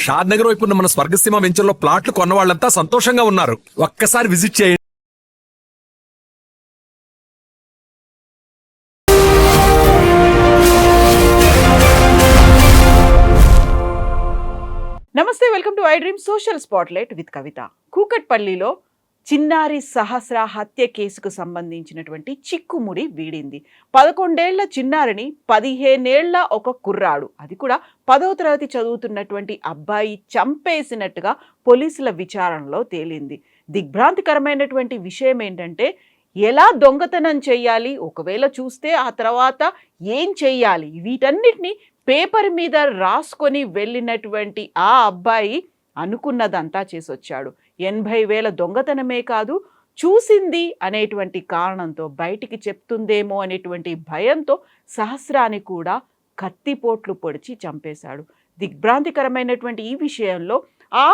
షాద్ నగర్ వైపు ఉన్న మన స్వర్గసీమ వెంచర్లో ప్లాట్లు కొన్న వాళ్ళంతా సంతోషంగా ఉన్నారు. ఒక్కసారి విజిట్ చేయండి. నమస్తే, welcome to iDream social spotlight with Kavitha. కూకట్పల్లిలో చిన్నారి సహస్ర హత్య కేసుకు సంబంధించినటువంటి చిక్కుముడి వీడింది. 11 ఏళ్ల చిన్నారిని 15 ఏళ్ల ఒక కుర్రాడు, అది కూడా 10వ తరగతి చదువుతున్నటువంటి అబ్బాయి చంపేసినట్టుగా పోలీసుల విచారణలో తేలింది. దిగ్భ్రాంతికరమైనటువంటి విషయం ఏంటంటే, ఎలా దొంగతనం చేయాలి, ఒకవేళ చూస్తే ఆ తర్వాత ఏం చెయ్యాలి, వీటన్నిటిని పేపర్ మీద రాసుకొని వెళ్ళినటువంటి ఆ అబ్బాయి అనుకున్నదంతా చేసొచ్చాడు. 80,000 దొంగతనమే కాదు, చూసింది అనేటువంటి కారణంతో, బయటికి చెప్తుందేమో అనేటువంటి భయంతో సహస్రాన్ని కూడా కత్తిపోట్లు పొడిచి చంపేశాడు. దిగ్భ్రాంతికరమైనటువంటి ఈ విషయంలో ఆ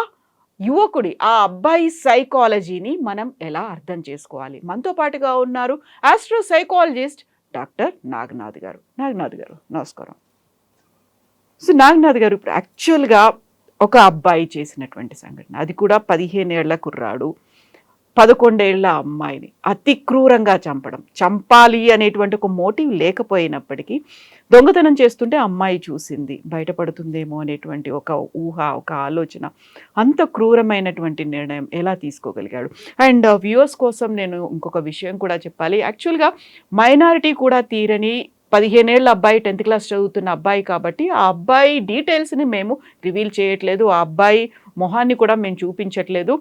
యువకుడి, ఆ అబ్బాయి సైకాలజీని మనం ఎలా అర్థం చేసుకోవాలి? మనతో పాటుగా ఉన్నారు ఆస్ట్రో సైకాలజిస్ట్ డాక్టర్ నాగనాథ్ గారు. నాగనాథ్ గారు నమస్కారం. సో నాగనాథ్ గారు, ఇప్పుడు యాక్చువల్గా ఒక అబ్బాయి చేసినటువంటి సంఘటన, అది కూడా 15 ఏళ్ల కుర్రాడు 11 ఏళ్ల అమ్మాయిని అతి క్రూరంగా చంపాలి అనేటువంటి ఒక మోటివ్ లేకపోయినప్పటికీ దొంగతనం చేస్తుంటే అమ్మాయి చూసింది, బయటపడుతుందేమో అనేటువంటి ఒక ఊహ, ఒక ఆలోచన, అంత క్రూరమైనటువంటి నిర్ణయం ఎలా తీసుకోగలిగాడు? అండ్ వ్యూవర్స్ కోసం నేను ఇంకొక విషయం కూడా చెప్పాలి. యాక్చువల్గా మైనారిటీ కూడా తీరని 15 ఏళ్ల అబ్బాయి, 10th క్లాస్ చదువుతున్న అబ్బాయి కాబట్టి ఆ అబ్బాయి డీటెయిల్స్ని మేము రివీల్ చేయట్లేదు, ఆ అబ్బాయి మొహాన్ని కూడా మేము చూపించట్లేదు.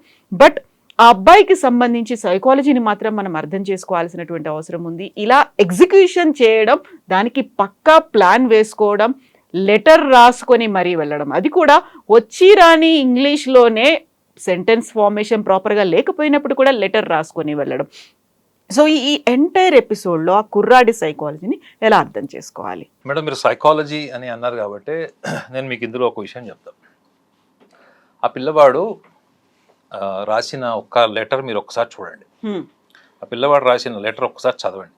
బట్ ఆ అబ్బాయికి సంబంధించి సైకాలజీని మాత్రం మనం అర్థం చేసుకోవాల్సినటువంటి అవసరం ఉంది. ఇలా ఎగ్జిక్యూషన్ చేయడం, దానికి పక్కా ప్లాన్ వేసుకోవడం, లెటర్ రాసుకొని మరీ వెళ్ళడం, అది కూడా వచ్చి రాని ఇంగ్లీష్లోనే, సెంటెన్స్ ఫార్మేషన్ ప్రాపర్గా లేకపోయినప్పుడు కూడా లెటర్ రాసుకొని వెళ్ళడం. సో ఈ ఎంటైర్ ఎపిసోడ్లో ఆ కుర్రాడి సైకాలజీని ఎలా అర్థం చేసుకోవాలి? మేడం, మీరు సైకాలజీ అని అన్నారు కాబట్టి నేను మీకు ఇందులో ఒక విషయం చెప్తాను. ఆ పిల్లవాడు రాసిన ఒక్క లెటర్ మీరు ఒకసారి చూడండి. ఆ పిల్లవాడు రాసిన లెటర్ ఒకసారి చదవండి.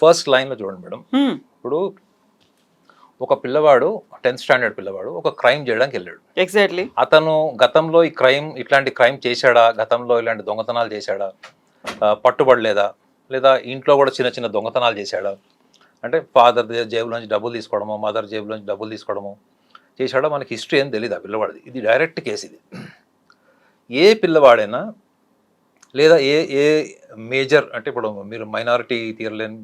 ఫస్ట్ లైన్లో చూడండి మేడం. ఇప్పుడు ఒక పిల్లవాడు 10th స్టాండర్డ్ పిల్లవాడు ఒక క్రైమ్ చేయడానికి వెళ్ళాడు. ఎగ్జాక్ట్లీ. అతను గతంలో ఇట్లాంటి క్రైమ్ చేశాడా, గతంలో ఇలాంటి దొంగతనాలు చేశాడా, పట్టుబడలేదా, లేదా ఇంట్లో కూడా చిన్న చిన్న దొంగతనాలు చేశాడా, అంటే ఫాదర్ జేబులోంచి డబ్బులు తీసుకోవడము, మదర్ జేబులోంచి డబ్బులు తీసుకోవడము చేశాడా, మనకి హిస్టరీ ఏం తెలియదు ఆ పిల్లవాడిది. ఇది డైరెక్ట్ కేసు. ఇది ఏ పిల్లవాడైనా, లేదా ఏ మేజర్, అంటే ఇప్పుడు మీరు మైనారిటీ తీరలేని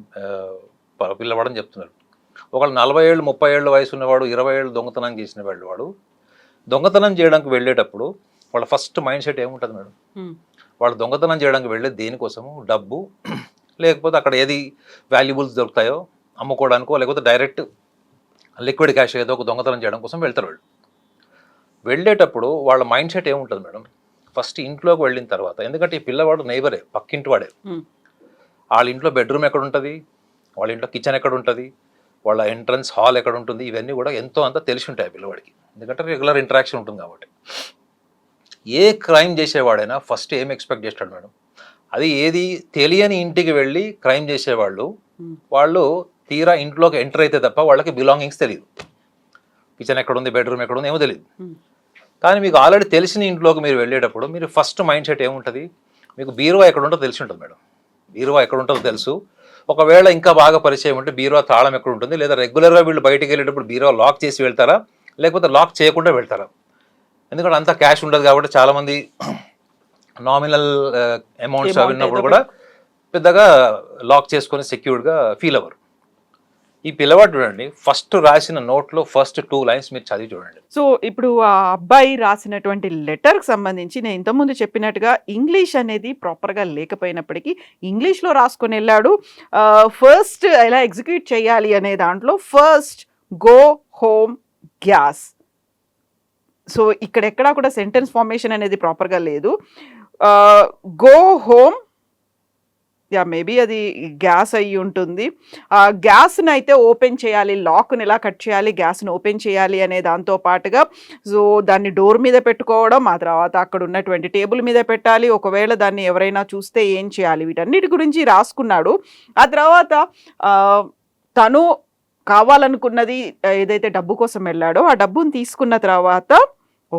పిల్లవాడని చెప్తున్నారు. ఒకళ్ళు 40 ఏళ్ళు 30 ఏళ్ళ వయసు ఉన్నవాడు 20 ఏళ్ళు దొంగతనం చేసిన వాడు దొంగతనం చేయడానికి వెళ్ళేటప్పుడు వాళ్ళ ఫస్ట్ మైండ్ సెట్ ఏముంటుంది మేడం? వాళ్ళు దొంగతనం చేయడానికి వెళ్ళేది దేనికోసము? డబ్బు, లేకపోతే అక్కడ ఏది వాల్యుబుల్స్ దొరుకుతాయో అమ్ముకోవడానికో, లేకపోతే డైరెక్ట్ లిక్విడ్ క్యాష్ ఏదో ఒక దొంగతనం చేయడం కోసం వెళ్తారు. వాళ్ళు వెళ్ళేటప్పుడు వాళ్ళ మైండ్ సెట్ ఏముంటుంది మేడం? ఫస్ట్ ఇంట్లోకి వెళ్ళిన తర్వాత, ఎందుకంటే ఈ పిల్లవాడు నైబరే, పక్కింటి వాడే, వాళ్ళ ఇంట్లో బెడ్రూమ్ ఎక్కడ ఉంటుంది, వాళ్ళ ఇంట్లో కిచెన్ ఎక్కడ ఉంటుంది, వాళ్ళ ఎంట్రన్స్ హాల్ ఎక్కడ ఉంటుంది, ఇవన్నీ కూడా ఎంతో అంత తెలిసి ఉంటాయి పిల్లవాడికి, ఎందుకంటే రెగ్యులర్ ఇంటరాక్షన్ ఉంటుంది కాబట్టి. ఏ క్రైమ్ చేసేవాడైనా ఫస్ట్ ఏం ఎక్స్పెక్ట్ చేస్తాడు మేడం? అది ఏది తెలియని ఇంటికి వెళ్ళి క్రైమ్ చేసేవాళ్ళు, వాళ్ళు తీరా ఇంట్లోకి ఎంటర్ అయితే తప్ప వాళ్ళకి బిలాంగింగ్స్ తెలియదు. కిచెన్ ఎక్కడుంది, బెడ్రూమ్ ఎక్కడుంది ఏమో తెలియదు. కానీ మీకు ఆల్రెడీ తెలిసిన ఇంట్లోకి మీరు వెళ్ళేటప్పుడు మీరు ఫస్ట్ మైండ్ సెట్ ఏముంటుంది? మీకు బీరువా ఎక్కడ ఉంటుందో తెలిసి ఉంటుంది మేడం. బీరువా ఎక్కడ ఉంటుందో తెలుసు. ఒకవేళ ఇంకా బాగా పరిచయం ఉంటే బీరువా తాళం ఎక్కడ ఉంటుంది, లేదా రెగ్యులర్గా వీళ్ళు బయటికి వెళ్ళేటప్పుడు బీరువా లాక్ చేసి వెళ్తారా, లేకపోతే లాక్ చేయకుండా వెళ్తారా? ఎందుకంటే అంతా క్యాష్ ఉండదు కాబట్టి చాలామంది నామినల్ అమౌంట్స్ విన్నప్పుడు కూడా పెద్దగా లాక్ చేసుకొని సెక్యూర్డ్గా ఫీల్ అవ్వరు. ఈ పిల్లవాడు చూడండి, ఫస్ట్ రాసిన నోట్లో ఫస్ట్ 2 లైన్స్ మీరు చదివి చూడండి. సో ఇప్పుడు ఆ అబ్బాయి రాసినటువంటి లెటర్కి సంబంధించి నేను ఇంతకుముందు చెప్పినట్టుగా ఇంగ్లీష్ అనేది ప్రాపర్గా లేకపోయినప్పటికీ ఇంగ్లీష్లో రాసుకొని వెళ్ళాడు. ఫస్ట్ ఎలా ఎగ్జిక్యూట్ చేయాలి అనే దాంట్లో first go home gas. So ఇక్కడ ఎక్కడా కూడా సెంటెన్స్ ఫార్మేషన్ అనేది ప్రాపర్గా లేదు. గో హోమ్, మేబీ అది గ్యాస్ అయ్యి ఉంటుంది. ఆ గ్యాస్ని అయితే ఓపెన్ చేయాలి, లాక్ని ఎలా కట్ చేయాలి, గ్యాస్ని ఓపెన్ చేయాలి అనే దాంతో పాటుగా సో దాన్ని డోర్ మీద పెట్టుకోవడం, ఆ తర్వాత అక్కడ ఉన్నటువంటి టేబుల్ మీద పెట్టాలి, ఒకవేళ దాన్ని ఎవరైనా చూస్తే ఏం చేయాలి, వీటన్నిటి గురించి రాసుకున్నాడు. ఆ తర్వాత తను కావాలనుకున్నది ఏదైతే డబ్బు కోసం వెళ్ళాడో ఆ డబ్బును తీసుకున్న తర్వాత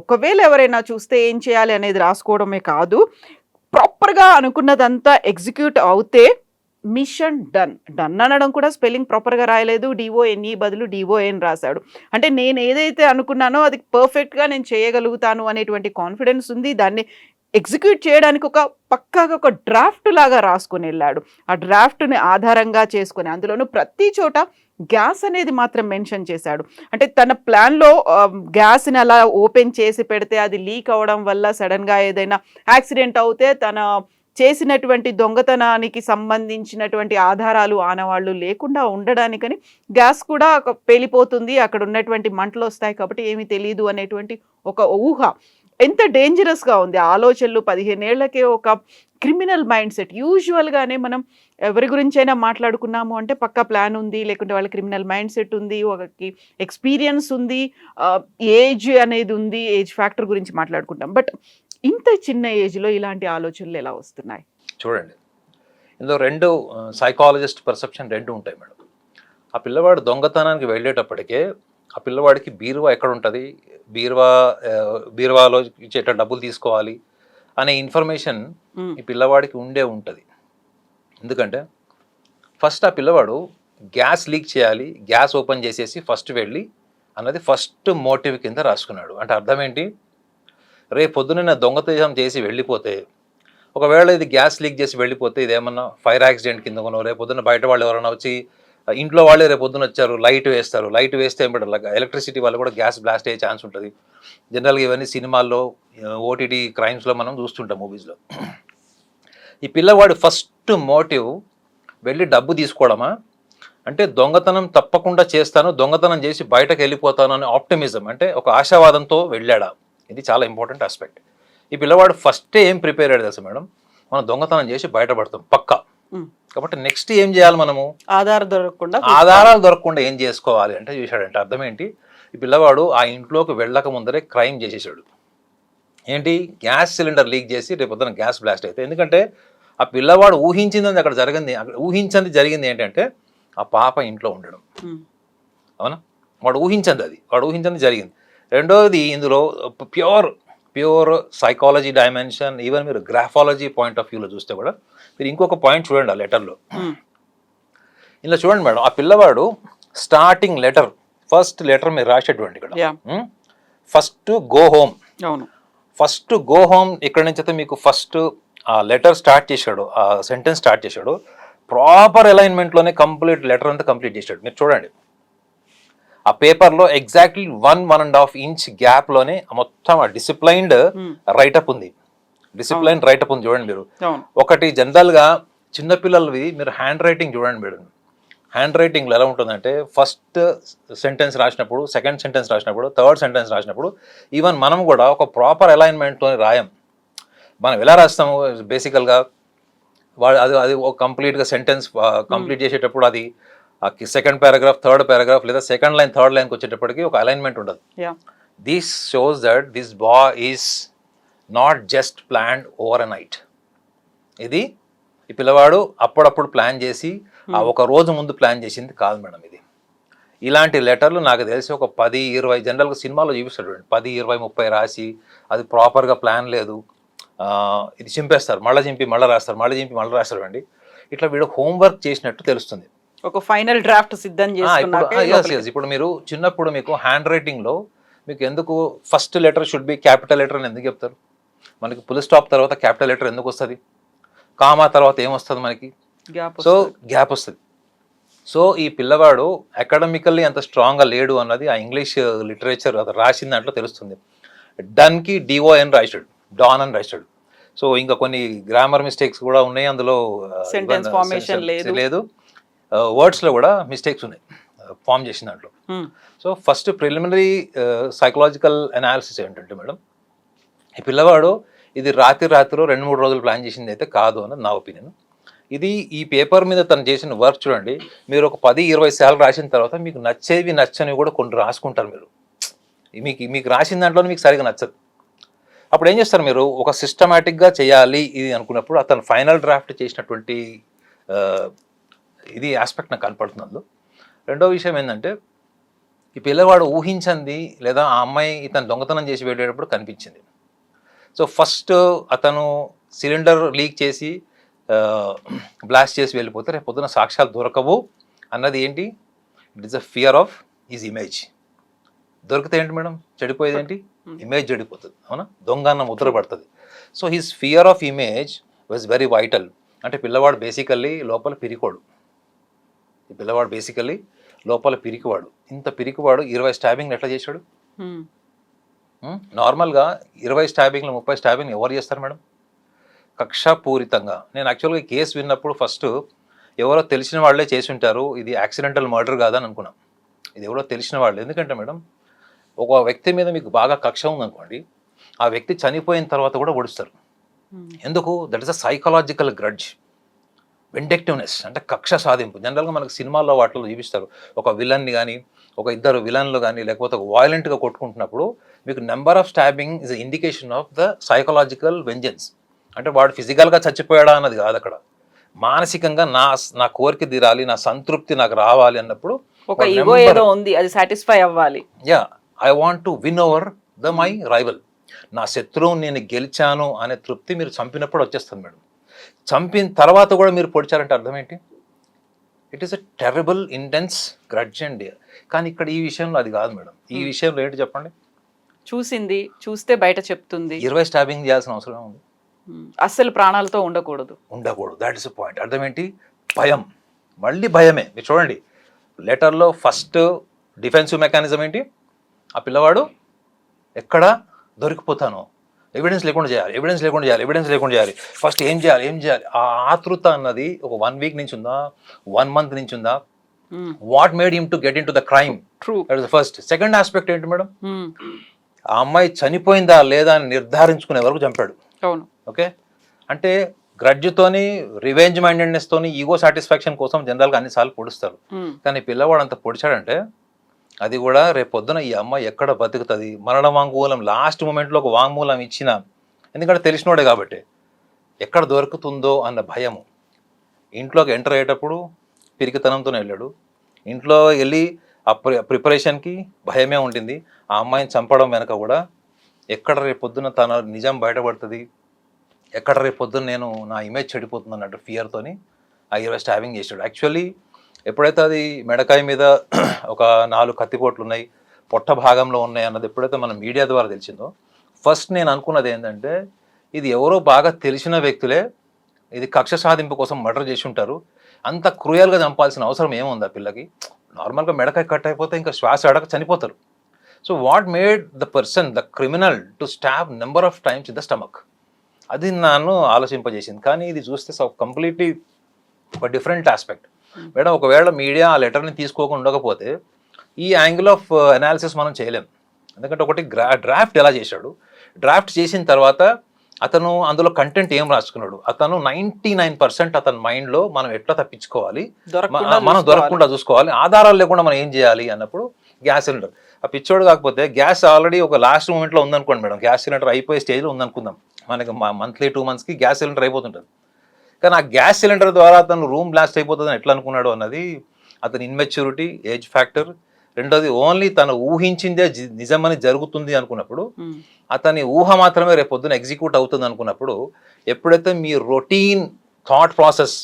ఒకవేళ ఎవరైనా చూస్తే ఏం చేయాలి అనేది రాసుకోవడమే కాదు, ప్రాపర్గా అనుకున్నదంతా ఎగ్జిక్యూట్ అవుతే మిషన్ డన్. డన్ అనడం కూడా స్పెల్లింగ్ ప్రాపర్గా రాయలేదు, డిఓఎన్ఈ బదులు డిఓఎన్ రాశాడు. అంటే నేను ఏదైతే అనుకున్నానో అది పర్ఫెక్ట్గా నేను చేయగలుగుతాను అనేటువంటి కాన్ఫిడెన్స్ ఉంది. దాన్ని ఎగ్జిక్యూట్ చేయడానికి ఒక పక్కాగా ఒక డ్రాఫ్ట్ లాగా రాసుకొని వెళ్ళాడు. ఆ డ్రాఫ్ట్ని ఆధారంగా చేసుకొని అందులోనూ ప్రతి చోట గ్యాస్ అనేది మాత్రం మెన్షన్ చేశాడు. అంటే తన ప్లాన్లో గ్యాస్ని అలా ఓపెన్ చేసి పెడితే అది లీక్ అవ్వడం వల్ల సడన్గా ఏదైనా యాక్సిడెంట్ అవుతే తన చేసినటువంటి దొంగతనానికి సంబంధించినటువంటి ఆధారాలు ఆనవాళ్ళు లేకుండా ఉండడానికని గ్యాస్ కూడా పేలిపోతుంది, అక్కడ ఉన్నటువంటి మంటలు వస్తాయి కాబట్టి ఏమీ తెలియదు అనేటువంటి ఒక ఊహ. ఎంత డేంజరస్గా ఉంది ఆలోచనలు. 15 ఏళ్లకే ఒక క్రిమినల్ మైండ్ సెట్. యూజువల్గానే మనం ఎవరి గురించైనా మాట్లాడుకున్నాము అంటే పక్కా ప్లాన్ ఉంది, లేకుంటే వాళ్ళ క్రిమినల్ మైండ్ సెట్ ఉంది, ఒకకి ఎక్స్పీరియన్స్ ఉంది, ఏజ్ అనేది ఉంది, ఏజ్ ఫ్యాక్టర్ గురించి మాట్లాడుకుంటాం. బట్ ఇంత చిన్న ఏజ్లో ఇలాంటి ఆలోచనలు ఎలా వస్తున్నాయి? చూడండి, ఇందులో రెండు సైకాలజిస్ట్ పర్సెప్షన్ రెండు ఉంటాయి మేడం. ఆ పిల్లవాడు దొంగతనానికి వెళ్ళేటప్పటికే ఆ పిల్లవాడికి బీరువా ఎక్కడ ఉంటుంది, బీరువాలో ఇచ్చేట డబ్బులు తీసుకోవాలి అనే ఇన్ఫర్మేషన్ ఈ పిల్లవాడికి ఉంటుంది. ఎందుకంటే ఫస్ట్ ఆ పిల్లవాడు గ్యాస్ లీక్ చేయాలి, గ్యాస్ ఓపెన్ చేసేసి ఫస్ట్ వెళ్ళి అన్నది ఫస్ట్ మోటివ్ కింద రాసుకున్నాడు. అంటే అర్థం ఏంటి, రేపు పొద్దున్న దొంగతనం చేసి వెళ్ళిపోతే, ఒకవేళ ఇది గ్యాస్ లీక్ చేసి వెళ్ళిపోతే ఇదేమన్నా ఫైర్ యాక్సిడెంట్ కింద కొనో, రేపు పొద్దున్న బయట వాళ్ళు ఎవరైనా వచ్చి ఇంట్లో వాళ్ళే రేపు పొద్దున వచ్చారు లైట్ వేస్తారు, లైట్ వేస్తే ఎలక్ట్రిసిటీ వాళ్ళు కూడా గ్యాస్ బ్లాస్ట్ అయ్యే ఛాన్స్ ఉంటుంది. జనరల్గా ఇవన్నీ సినిమాల్లో ఓటీటీ క్రైమ్స్లో మనం చూస్తుంటాం, మూవీస్లో. ఈ పిల్లవాడు ఫస్ట్ మోటివ్ వెళ్ళి డబ్బు తీసుకోవడమా అంటే దొంగతనం తప్పకుండా చేస్తాను, దొంగతనం చేసి బయటకు వెళ్ళిపోతాను అనే ఆప్టిమిజం, అంటే ఒక ఆశావాదంతో వెళ్ళాడా? ఇది చాలా ఇంపార్టెంట్ ఆస్పెక్ట్. ఈ పిల్లవాడు ఫస్టే ఏం ప్రిపేర్ అయ్యాడు తెలుసా మేడం, మనం దొంగతనం చేసి బయటపడతాం పక్కా. కాబట్టి నెక్స్ట్ ఏం చేయాలి మనము, ఆధారాలు దొరకకుండా ఏం చేసుకోవాలి అంటే చూశాడంటే అర్థం ఏంటి, ఈ పిల్లవాడు ఆ ఇంట్లోకి వెళ్ళక ముందరే క్రైమ్ చేసేసాడు. ఏంటి, గ్యాస్ సిలిండర్ లీక్ చేసి రేపు పొద్దున గ్యాస్ బ్లాస్ట్ అయితే. ఎందుకంటే ఆ పిల్లవాడు ఊహించింది అక్కడ జరిగింది ఏంటంటే ఆ పాప ఇంట్లో ఉండడం. అవునా, వాడు ఊహించింది జరిగింది. రెండోది ఇందులో ప్యూర్ సైకాలజీ డైమెన్షన్, ఈవెన్ మీరు గ్రాఫాలజీ పాయింట్ ఆఫ్ వ్యూలో చూస్తే కూడా మీరు ఇంకొక పాయింట్ చూడండి ఆ లెటర్లో. ఇందులో చూడండి మేడం, ఆ పిల్లవాడు స్టార్టింగ్ లెటర్, ఫస్ట్ లెటర్ మీరు రాసేటువంటి ఇక్కడ first go home. First go home ఇక్కడ నుంచి అయితే మీకు ఫస్ట్ ఆ లెటర్ స్టార్ట్ చేశాడు, ఆ సెంటెన్స్ స్టార్ట్ చేశాడు. ప్రాపర్ అలైన్మెంట్లోనే కంప్లీట్ లెటర్ అంతా కంప్లీట్ చేశాడు. మీరు చూడండి ఆ పేపర్లో ఎగ్జాక్ట్లీ 1.5 ఇంచ్ గ్యాప్లోనే మొత్తం ఆ డిసిప్లైన్డ్ రైటప్ ఉంది. చూడండి మీరు. ఒకటి జనరల్గా చిన్నపిల్లలవి మీరు హ్యాండ్ రైటింగ్ చూడండి మేడం. హ్యాండ్ రైటింగ్లో ఎలా ఉంటుందంటే ఫస్ట్ సెంటెన్స్ రాసినప్పుడు, సెకండ్ సెంటెన్స్ రాసినప్పుడు, థర్డ్ సెంటెన్స్ రాసినప్పుడు ఈవెన్ మనం కూడా ఒక ప్రాపర్ అలైన్మెంట్తో రాయం. మనం ఎలా రాస్తాము బేసికల్గా అది ఒక కంప్లీట్గా సెంటెన్స్ కంప్లీట్ చేసేటప్పుడు అది సెకండ్ పారాగ్రాఫ్, థర్డ్ పారాగ్రాఫ్ లేదా సెకండ్ లైన్, థర్డ్ లైన్కి వచ్చేటప్పటికి ఒక అలైన్మెంట్ ఉండదు. This shows that this boy is not just planned over a night. ఇది ఈ పిల్లవాడు అప్పుడప్పుడు ప్లాన్ చేసి ఆ ఒక రోజు ముందు ప్లాన్ చేసింది కాదు మేడం. ఇది ఇలాంటి లెటర్లు నాకు తెలిసి ఒక 10-20 జనరల్గా సినిమాలో చూపిస్తాడు, 10-20-30 రాసి అది ప్రాపర్గా ప్లాన్ లేదు, ఇది చింపేస్తారు, మళ్ళీ చింపి మళ్ళీ రాస్తారు అండి. ఇట్లా వీడు హోంవర్క్ చేసినట్టు తెలుస్తుంది. ఒక ఫైనల్ డ్రాఫ్ట్ సిద్ధం చేసుకున్నాక. ఇప్పుడు మీరు చిన్నప్పుడు మీకు హ్యాండ్ రైటింగ్లో మీకు ఎందుకు first letter should be capital letter అని ఎందుకు చెప్తారు? మనకి ఫుల్ స్టాప్ తర్వాత క్యాపిటల్ లెటర్ ఎందుకు వస్తుంది? కామా తర్వాత ఏమొస్తుంది మనకి? గ్యాప్ వస్తుంది. సో ఈ పిల్లవాడు అకాడమికల్లీ అంత స్ట్రాంగ్గా లేడు అన్నది ఆ ఇంగ్లీష్ లిటరేచర్ అది రాసిన దాంట్లో తెలుస్తుంది. డన్కి డిఓఎన్ రాశాడు, డాన్ అని రాశాడు. సో ఇంకా కొన్ని గ్రామర్ మిస్టేక్స్ కూడా ఉన్నాయి అందులో, సెంటెన్స్ ఫార్మేషన్ లేదు, వర్డ్స్లో కూడా మిస్టేక్స్ ఉన్నాయి ఫామ్ చేసిన దాంట్లో. So first preliminary psychological analysis ఏంటంటే మేడం, ఈ పిల్లవాడు ఇది రాత్రి 2-3 రోజులు ప్లాన్ చేసింది అయితే కాదు అన్నది నా ఒపీనియన్. ఇది ఈ పేపర్ మీద తను చేసిన వర్క్ చూడండి, మీరు ఒక 10-20 సార్లు రాసిన తర్వాత మీకు నచ్చేవి నచ్చనివి కూడా కొన్ని రాసుకుంటారు మీరు. మీకు రాసిన దాంట్లో మీకు సరిగా నచ్చదు. అప్పుడు ఏం చేస్తారు మీరు, ఒక సిస్టమేటిక్గా చేయాలి ఇది అనుకున్నప్పుడు అతను ఫైనల్ డ్రాఫ్ట్ చేసినటువంటి ఇది ఆస్పెక్ట్ నాకు కనపడుతుంది. రెండో విషయం ఏంటంటే ఈ పిల్లవాడు ఊహించింది లేదా ఆ అమ్మాయి ఇతను దొంగతనం చేసి వెళ్ళేటప్పుడు కనిపించింది. సో ఫస్ట్ అతను సిలిండర్ లీక్ చేసి బ్లాస్ట్ చేసి వెళ్ళిపోతే రేపు పొద్దున సాక్ష్యాలు దొరకవు అన్నది ఏంటి? It is a fear of is image. దొరికితే ఏంటి మేడం? చెడిపోయేది ఏంటి? ఇమేజ్ చెడిపోతుంది, అవునా? దొంగ అన్న ముద్ర పడుతుంది. So his fear of image was very vital. అంటే పిల్లవాడు బేసికల్లీ లోపల పిరికోడు. ఈ పిల్లవాడు బేసికల్లీ లోపల పిరికివాడు. ఇంత పిరికివాడు 20 స్టాబింగ్లు ఎట్లా చేశాడు? నార్మల్గా 20 స్టాబింగ్లు 30 స్టాబింగ్లు ఎవరు చేస్తారు మేడం? కక్షాపూరితంగా. నేను యాక్చువల్గా కేసు విన్నప్పుడు ఫస్ట్ ఎవరో తెలిసిన వాళ్ళే చేసి ఉంటారు, ఇది యాక్సిడెంటల్ మర్డర్ కాదని అనుకున్నాం. ఇది ఎవరో తెలిసిన వాళ్ళు. ఎందుకంటే మేడం, ఒక వ్యక్తి మీద మీకు బాగా కక్ష ఉందనుకోండి, ఆ వ్యక్తి చనిపోయిన తర్వాత కూడా ఒడుస్తారు. ఎందుకు? That is a psychological grudge, vindictiveness, అంటే కక్ష సాధింపు. జనరల్గా మనకు సినిమాల్లో వాటిలో చూపిస్తారు, ఒక విలన్ని కానీ ఒక ఇద్దరు విలన్లు కానీ లేకపోతే ఒక వాయిలెంట్గా కొట్టుకుంటున్నప్పుడు మీకు number of stabbing is indication of the psychological vengeance. అంటే వాడు ఫిజికల్గా చచ్చిపోయాడా అన్నది కాదు అక్కడ, మానసికంగా నా కోరిక తీరాలి, నా సంతృప్తి నాకు రావాలి అన్నప్పుడు ఒక ఈగో ఏదో ఉంది, అది సాటిస్ఫై అవ్వాలి. Yeah, I want to win over the my rival. నా శత్రువుని నేను గెలిచాను అనే తృప్తి మీరు చంపినప్పుడు వచ్చేస్తుంది మేడం. చంపిన తర్వాత కూడా మీరు పొడిచారంటే అర్థం ఏంటి? It is a terrible intense grudge అండి. కానీ ఇక్కడ ఈ విషయంలో అది కాదు మేడం. ఈ విషయంలో ఏంటి చెప్పండి? చూస్తే బయట చెప్తుంది. 20 స్టాబింగ్ చేయాల్సిన అవసరం ఉంది? అస్సలు ప్రాణాలతో ఉండకూడదు. That is point. అర్థం ఏంటి? భయం. మళ్ళీ భయమే. మీరు చూడండి, లెటర్లో ఫస్ట్ డిఫెన్సివ్ మెకానిజం ఏంటి? ఆ పిల్లవాడు ఎక్కడ దొరికిపోతానో ఎవిడెన్స్ లేకుండా చేయాలి. ఫస్ట్ ఏం చేయాలి. ఆ ఆతృత అన్నది ఒక 1 వీక్ నుంచి ఉందా, 1 మంత్ నుంచి ఉందా? What made him to get in to the crime? That is the first. Second aspect ఏంటి మేడం? ఆ అమ్మాయి చనిపోయిందా లేదా అని నిర్ధారించుకునే వరకు చంపాడు. అవును. ఓకే, అంటే గ్రడ్జ్తోని, రివెంజ్ మైండెడ్నెస్ తోని, ఈగో సాటిస్ఫాక్షన్ కోసం జనరల్గా అన్నిసార్లు పొడుస్తారు. కానీ పిల్లవాడు అంత పొడిచాడంటే అది కూడా రేపు పొద్దున ఈ అమ్మాయి ఎక్కడ బతుకుతుంది? మరణ వాంగ్మూలం లాస్ట్ మూమెంట్లో ఒక వాంగ్మూలం ఇచ్చిన, ఎందుకంటే తెలిసినోడే కాబట్టి, ఎక్కడ దొరుకుతుందో అన్న భయము. ఇంట్లోకి ఎంటర్ అయ్యేటప్పుడు పిరికితనంతోనే వెళ్ళాడు. ఇంట్లో వెళ్ళి ఆ ప్రిపరేషన్కి భయమే ఉంటుంది. ఆ అమ్మాయిని చంపడం వెనక కూడా ఎక్కడ రేపు పొద్దున తన నిజం బయటపడుతుంది, ఎక్కడ రేపు పొద్దున నేను నా ఇమేజ్ చెడిపోతుంది అన్నట్టు ఫియర్తోని ఆ 20 స్టాబింగ్ చేసాడు. యాక్చువల్లీ ఎప్పుడైతే అది మెడకాయ మీద ఒక 4 కత్తిపోట్లు ఉన్నాయి, పొట్ట భాగంలో ఉన్నాయి అన్నది ఎప్పుడైతే మన మీడియా ద్వారా తెలిసిందో, ఫస్ట్ నేను అనుకున్నది ఏంటంటే ఇది ఎవరో బాగా తెలిసిన వ్యక్తులే ఇది కక్ష సాధింపు కోసం మర్డర్ చేసి ఉంటారు, అంత క్రూయల్గా చంపాల్సిన అవసరం ఏముంది ఆ పిల్లకి? నార్మల్గా మెడకాయ కట్ అయిపోతే ఇంకా శ్వాస అడక చనిపోతారు. So what made the person, the criminal, to stab number of times in the stomach? అది నన్ను ఆలోచింపజేసింది. కానీ ఇది చూస్తే కంప్లీట్లీ ఒక డిఫరెంట్ ఆస్పెక్ట్ మేడం. ఒకవేళ మీడియా ఆ లెటర్ని తీసుకోకుండా ఉండకపోతే ఈ యాంగిల్ ఆఫ్ అనాలిసిస్ మనం చేయలేం. ఎందుకంటే ఒకటి డ్రాఫ్ట్ ఎలా చేశాడు, డ్రాఫ్ట్ చేసిన తర్వాత అతను అందులో కంటెంట్ ఏం రాసుకున్నాడు, అతను 99% అతని మైండ్లో మనం ఎట్లా తప్పించుకోవాలి, మనం దొరకకుండా చూసుకోవాలి, ఆధారాలు లేకుండా మనం ఏం చేయాలి అన్నప్పుడు గ్యాస్ సిలిండర్. ఆ పిచ్చోడు కాకపోతే గ్యాస్ ఆల్రెడీ ఒక లాస్ట్ మూమెంట్లో ఉందనుకోండి మేడం, గ్యాస్ సిలిండర్ అయిపోయే స్టేజ్లో ఉందనుకుందాం, మనకి మంత్లీ 2 monthsకి గ్యాస్ సిలిండర్ అయిపోతుంటుంది. కానీ ఆ గ్యాస్ సిలిండర్ ద్వారా అతను రూమ్ బ్లాస్ట్ అయిపోతుందని ఎట్లా అనుకున్నాడు అన్నది అతని ఇన్మెచ్యూరిటీ, ఏజ్ ఫ్యాక్టర్. రెండోది ఓన్లీ తను ఊహించిందే నిజమని జరుగుతుంది అనుకున్నప్పుడు, అతని ఊహ మాత్రమే రేపు పొద్దున ఎగ్జిక్యూట్ అవుతుంది అనుకున్నప్పుడు, ఎప్పుడైతే మీ routine thought process,